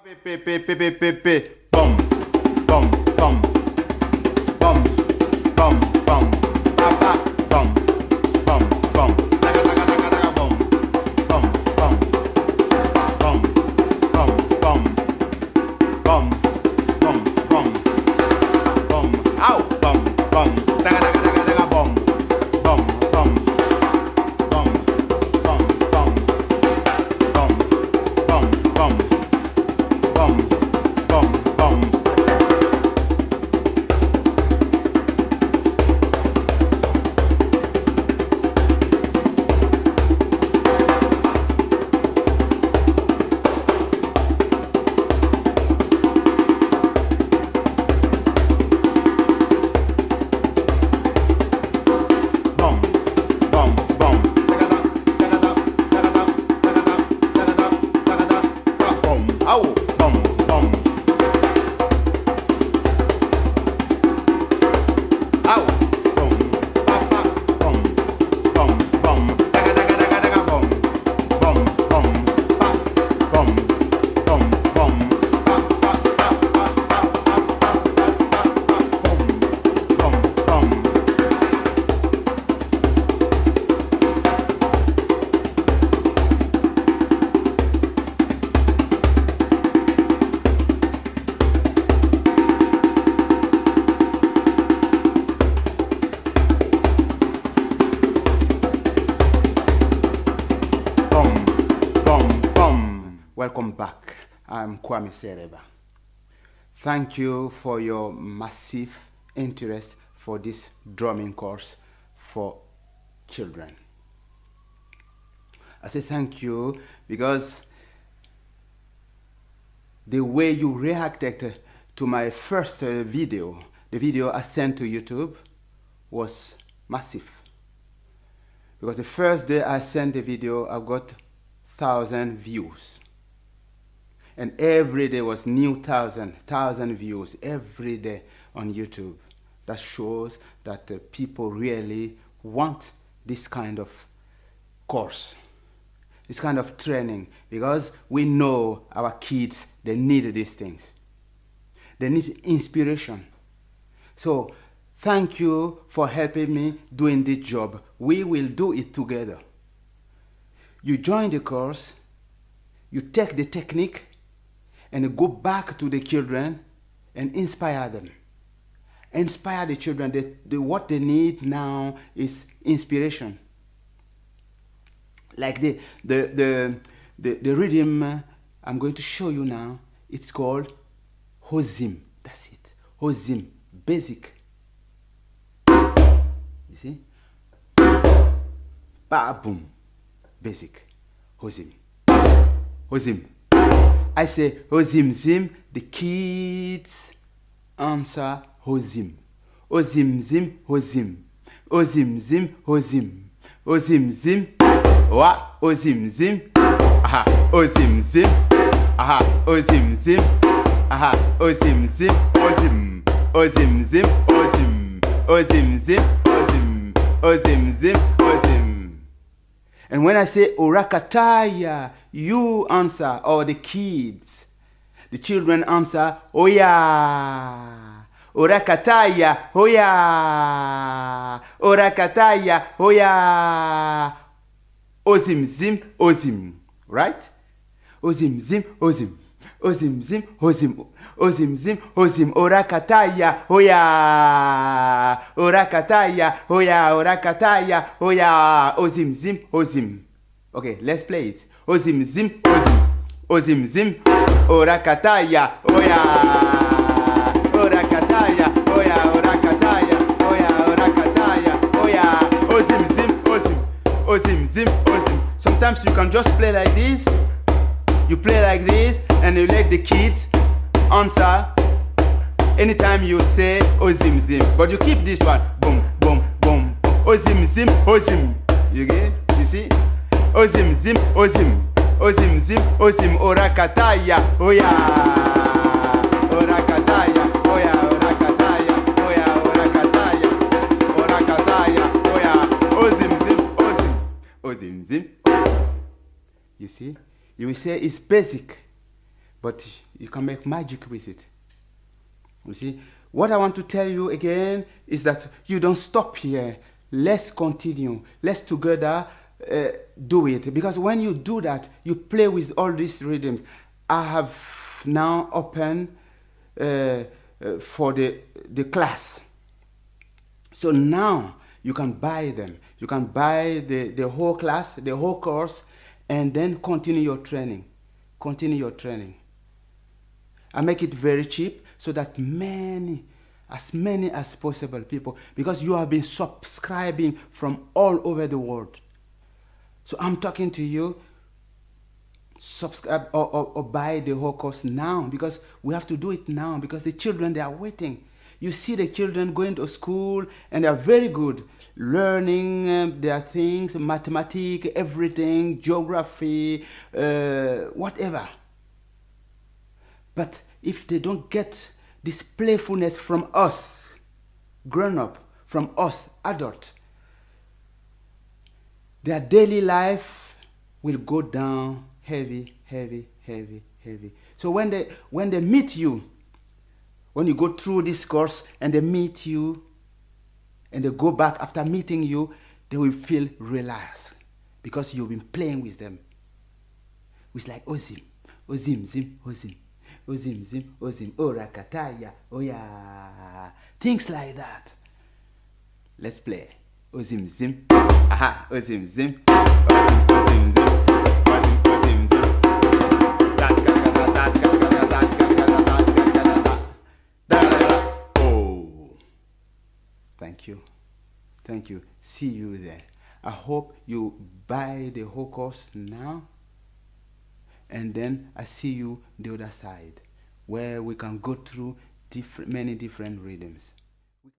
Bum, bum, bum, bum, bum, bum, papa, bum, bum, bum, daga daga daga daga bum, bum, bum, bum, bum, bum, bum, bum, bum, bum, ow, bum, bum, daga daga daga daga bum, bum, bum, bum, bum, bum, bum, bum, bum. Bum, bum, bum. Bum, bum, bum. Tagadam, tagadam, tagadam, tagadam, tagadam, tagadam, bum. Ow, bum, bum. Ow, bum, papa, bum, bum, bum, daga daga daga daga bum, bum, bum, pa, bum, bum, bum, pa, pa, pa, pa, pa, pa, pa, pa, pa, bum, bum, bum. Welcome back. I'm Kwame Sereba. Thank you for your massive interest for this drumming course for children. I say thank you because the way you reacted to my first video, the video I sent to YouTube, was massive. Because the first day I sent the video, I got 1,000 views. And every day was new 1,000 views every day on YouTube. That shows that people really want this kind of course, this kind of training, because we know our kids, they need these things. They need inspiration. So thank you for helping me doing this job. We will do it together. You join the course, you take the technique, and go back to the children and inspire them. Inspire the children. What they need now is inspiration. Like the rhythm I'm going to show you now, it's called Hozim. That's it. Hozim. Basic. You see? Ba boom. Basic. Hozim. Hozim. I say Hozim Zim, the kids answer Hozim. Hozim Zim, Hozim. Hozim Zim, Hozim. Hozim Zim, wa, Hozim Zim, aha, Hozim Zim, aha, Hozim Zim, aha, Hozim Zim, Hozim. Hozim Zim, Hozim. Hozim Zim, Hozim. Hozim Zim, Hozim. And when I say Orakataya, you answer, or the kids, the children answer, Oya. Orakataya, Oya. Orakataya, Oya. Ozim Zim, Ozim. Right? Ozim Zim, Ozim. Ozim Zim, Ozim. Ozim Zim, Ozim. Orakataya, Oya. Orakataya, Oya. Orakataya, Oya. Ozim Zim, Ozim. Okay, let's play it. Ozim Zim, Ozim. Ozim Zim, Orakataya, Oya. Orakataya, Oya. Orakataya, Oya. Orakataya, Oya. Ozim Zim, Ozim. Ozim Zim, Ozim. Sometimes you can just play like this. You play like this, and you let the kids answer anytime you say Ozim Zim. But you keep this one. Boom, boom, boom. Ozim Zim, Ozim. You get? You see? Ozim Zim, Ozim. Ozim Zim, Ozim. Orakataya, Oya. Orakataya, Oya. Orakataya, Oya. Orakataya. Orakataya, Oya. Ozim Zim, Ozim. Ozim Zim, Ozim. You see? You will say it's basic. but you can make magic with it. You see, what I want to tell you again is that you don't stop here. Let's continue. Let's together do it. Because when you do that, you play with all these rhythms. I have now opened for the class. So now you can buy them. You can buy the whole class, the whole course, and then continue your training. Continue your training. I make it very cheap so that as many as possible people, because you have been subscribing from all over the world. So I'm talking to you, subscribe or buy the whole course now, because we have to do it now, because the children, they are waiting. You see the children going to school and they are very good, learning their things, mathematics, everything, geography, whatever. But if they don't get this playfulness from us, grown up, from us, adult, their daily life will go down heavy, heavy, heavy, heavy. So when they meet you, when you go through this course and they meet you, and they go back after meeting you, they will feel relaxed because you've been playing with them. It's like ozim, ozim, zim, ozim, ozim, zim, ozim, orakataya, oya, things like that. Let's play. Ozim, zim, aha, ozim, zim, ozim, ozim, zim, ozim, ozim, zim. Thank you. Thank you. See you there. I hope you buy the whole course now. And then I see you the other side, where we can go through many different rhythms.